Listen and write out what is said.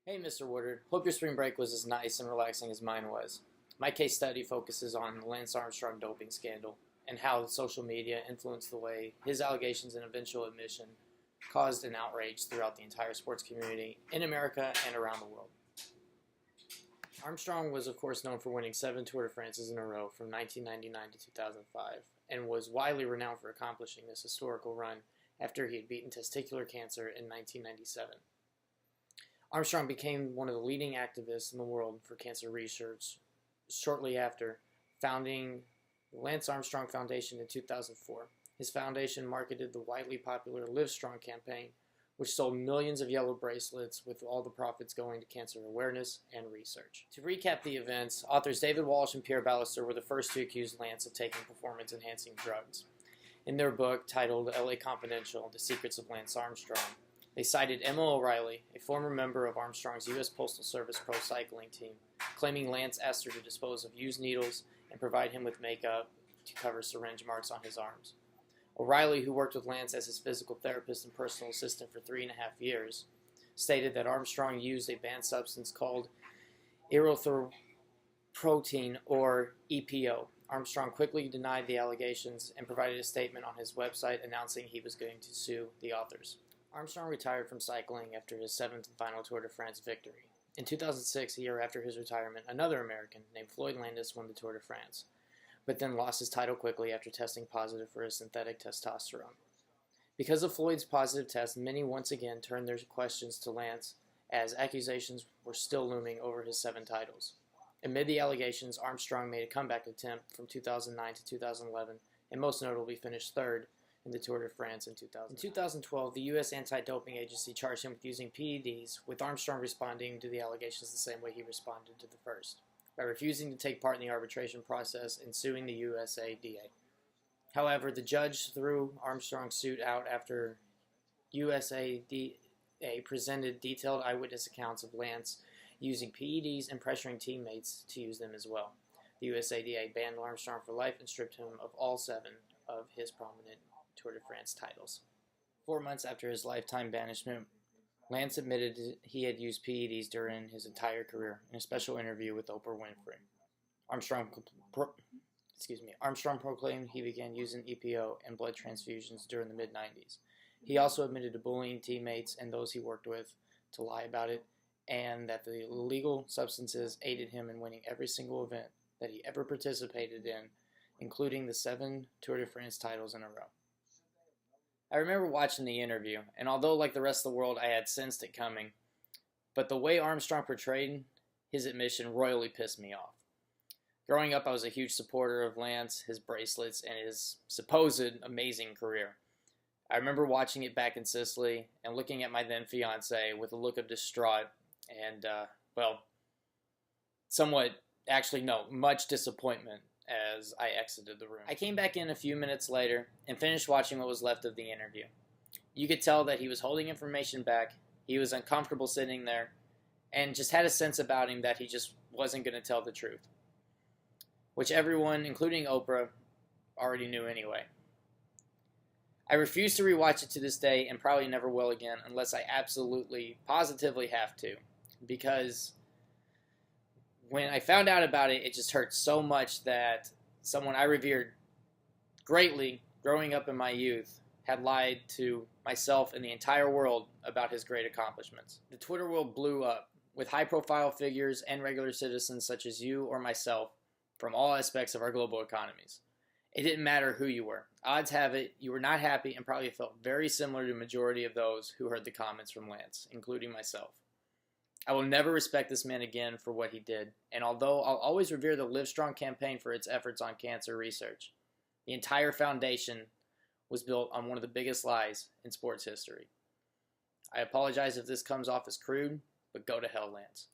Hey, Mr. Woodard. Hope your spring break was as nice and relaxing as mine was. My case study focuses on the Lance Armstrong doping scandal and how social media influenced the way his allegations and eventual admission caused an outrage throughout the entire sports community in America and around the world. Armstrong was, of course, known for winning 7 Tour de France's in a row from 1999 to 2005 and was widely renowned for accomplishing this historical run after he had beaten testicular cancer in 1997. Armstrong became one of the leading activists in the world for cancer research shortly after founding the Lance Armstrong Foundation in 2004. His foundation marketed the widely popular Livestrong campaign, which sold millions of yellow bracelets with all the profits going to cancer awareness and research. To recap the events, authors David Walsh and Pierre Ballester were the first to accuse Lance of taking performance-enhancing drugs. In their book, titled LA Confidential, The Secrets of Lance Armstrong, they cited Emma O'Reilly, a former member of Armstrong's U.S. Postal Service pro cycling team, claiming Lance asked her to dispose of used needles and provide him with makeup to cover syringe marks on his arms. O'Reilly, who worked with Lance as his physical therapist and personal assistant for 3.5 years, stated that Armstrong used a banned substance called erythropoietin, or EPO. Armstrong quickly denied the allegations and provided a statement on his website announcing he was going to sue the authors. Armstrong retired from cycling after his 7th and final Tour de France victory. In 2006, a year after his retirement, another American named Floyd Landis won the Tour de France, but then lost his title quickly after testing positive for his synthetic testosterone. Because of Floyd's positive test, many once again turned their questions to Lance, as accusations were still looming over his 7 titles. Amid the allegations, Armstrong made a comeback attempt from 2009 to 2011, and most notably finished 3rd in the Tour de France in 2000. In 2012, the U.S. Anti-Doping Agency charged him with using PEDs, with Armstrong responding to the allegations the same way he responded to the first, by refusing to take part in the arbitration process and suing the USADA. However, the judge threw Armstrong's suit out after USADA presented detailed eyewitness accounts of Lance using PEDs and pressuring teammates to use them as well. The USADA banned Armstrong for life and stripped him of all 7 of his prominent Tour de France titles. 4 months after his lifetime banishment, Lance admitted he had used PEDs during his entire career in a special interview with Oprah Winfrey. Armstrong proclaimed he began using EPO and blood transfusions during the mid-90s. He also admitted to bullying teammates and those he worked with to lie about it, and that the illegal substances aided him in winning every single event that he ever participated in, including the 7 Tour de France titles in a row. I remember watching the interview, and although like the rest of the world I had sensed it coming, but the way Armstrong portrayed his admission royally pissed me off. Growing up, I was a huge supporter of Lance, his bracelets, and his supposed amazing career. I remember watching it back in Sicily and looking at my then fiance with a look of distraught and, much disappointment as I exited the room. I came back in a few minutes later and finished watching what was left of the interview. You could tell that he was holding information back, he was uncomfortable sitting there, and just had a sense about him that he just wasn't going to tell the truth, which everyone, including Oprah, already knew anyway. I refuse to rewatch it to this day and probably never will again unless I absolutely, positively have to, because when I found out about it, it just hurt so much that someone I revered greatly growing up in my youth had lied to myself and the entire world about his great accomplishments. The Twitter world blew up, with high-profile figures and regular citizens such as you or myself from all aspects of our global economies. It didn't matter who you were. Odds have it, you were not happy and probably felt very similar to the majority of those who heard the comments from Lance, including myself. I will never respect this man again for what he did, and although I'll always revere the Livestrong campaign for its efforts on cancer research, the entire foundation was built on one of the biggest lies in sports history. I apologize if this comes off as crude, but go to hell, Lance.